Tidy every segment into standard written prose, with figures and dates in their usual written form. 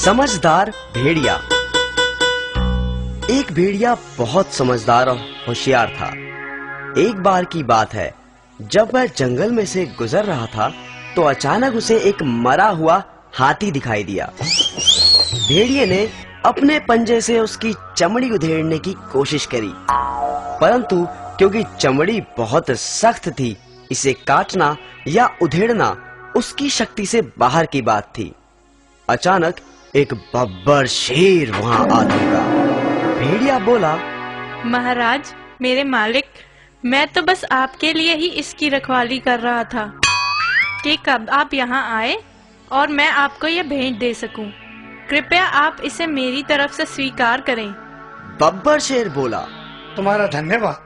समझदार भेड़िया। एक भेड़िया बहुत समझदार और होशियार था। एक बार की बात है, जब वह जंगल में से गुजर रहा था तो अचानक उसे एक मरा हुआ हाथी दिखाई दिया। भेड़िए ने अपने पंजे से उसकी चमड़ी उधेड़ने की कोशिश करी, परंतु क्योंकि चमड़ी बहुत सख्त थी, इसे काटना या उधेड़ना उसकी शक्ति से बाहर की बात थी। अचानक एक बब्बर शेर वहां आ लगा। भेड़िया बोला, महाराज, मेरे मालिक, मैं तो बस आपके लिए ही इसकी रखवाली कर रहा था कि कब आप यहाँ आए और मैं आपको ये भेंट दे सकूं। कृपया आप इसे मेरी तरफ से स्वीकार करें। बब्बर शेर बोला, तुम्हारा धन्यवाद,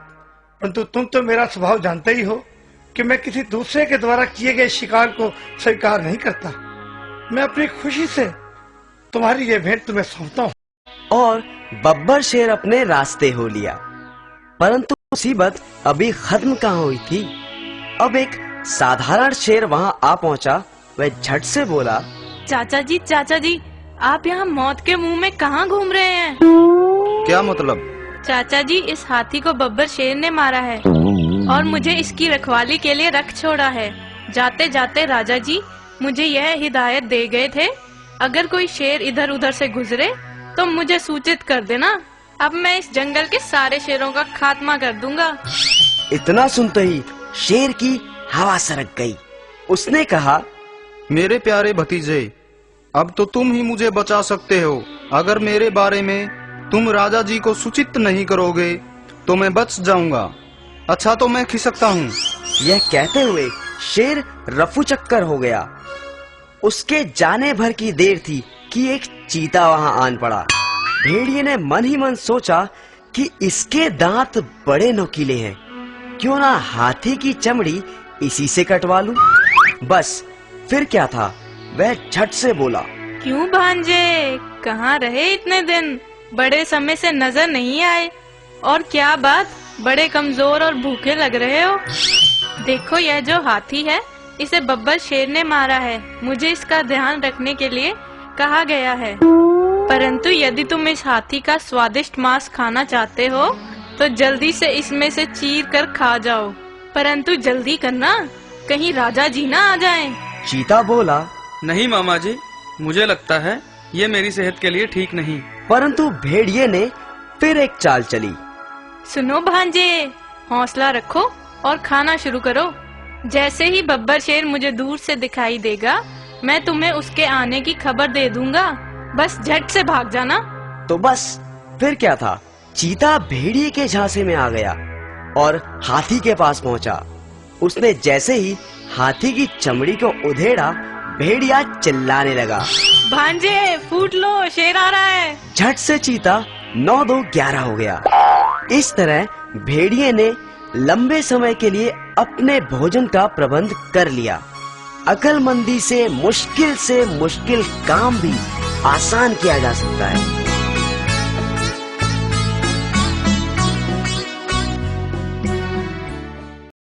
परंतु तुम तो मेरा स्वभाव जानते ही हो कि मैं किसी दूसरे के द्वारा किए गए शिकार को स्वीकार नहीं करता। मैं अपनी खुशी से तुम्हारी ये भेंट तुम्हें सौंपता हूँ। और बब्बर शेर अपने रास्ते हो लिया। परंतु मुसीबत अभी खत्म कहाँ हुई थी। अब एक साधारण शेर वहां आ पहुंचा। वह झट से बोला, चाचा जी, आप यहाँ मौत के मुंह में कहाँ घूम रहे हैं? क्या मतलब? चाचा जी, इस हाथी को बब्बर शेर ने मारा है और मुझे इसकी रखवाली के लिए रख छोड़ा है। जाते जाते राजा जी मुझे यह हिदायत दे गए थे, अगर कोई शेर इधर उधर से गुजरे तो मुझे सूचित कर देना। अब मैं इस जंगल के सारे शेरों का खात्मा कर दूंगा। इतना सुनते ही शेर की हवा सरक गई। उसने कहा, मेरे प्यारे भतीजे, अब तो तुम ही मुझे बचा सकते हो। अगर मेरे बारे में तुम राजा जी को सूचित नहीं करोगे तो मैं बच जाऊंगा। अच्छा, तो मैं खिसकता हूँ। यह कहते हुए शेर रफू चक्कर हो गया। उसके जाने भर की देर थी कि एक चीता वहां आन पड़ा। भेड़िए ने मन ही मन सोचा कि इसके दांत बड़े नुकीले हैं, क्यों ना हाथी की चमड़ी इसी से कटवा लूं। बस फिर क्या था, वह झट से बोला, क्यों भांजे, कहाँ रहे इतने दिन? बड़े समय से नजर नहीं आए। और क्या बात, बड़े कमजोर और भूखे लग रहे हो। देखो, यह जो हाथी है इसे बब्बर शेर ने मारा है। मुझे इसका ध्यान रखने के लिए कहा गया है, परंतु यदि तुम इस हाथी का स्वादिष्ट मांस खाना चाहते हो तो जल्दी से इसमें से चीर कर खा जाओ, परंतु जल्दी करना, कहीं राजा जी ना आ जाएं। चीता बोला, नहीं मामा जी, मुझे लगता है ये मेरी सेहत के लिए ठीक नहीं। परंतु भेड़िए ने फिर एक चाल चली। सुनो भांजे, हौसला रखो और खाना शुरू करो। जैसे ही बब्बर शेर मुझे दूर से दिखाई देगा, मैं तुम्हें उसके आने की खबर दे दूंगा। बस झट से भाग जाना। तो बस फिर क्या था, चीता भेड़िए के झांसे में आ गया और हाथी के पास पहुंचा। उसने जैसे ही हाथी की चमड़ी को उधेड़ा, भेड़िया चिल्लाने लगा, भांजे फूट लो, शेर आ रहा है। झट से चीता 9-2-11 हो गया। इस तरह भेड़िए ने लंबे समय के लिए अपने भोजन का प्रबंध कर लिया। अक्लमंदी से मुश्किल काम भी आसान किया जा सकता है।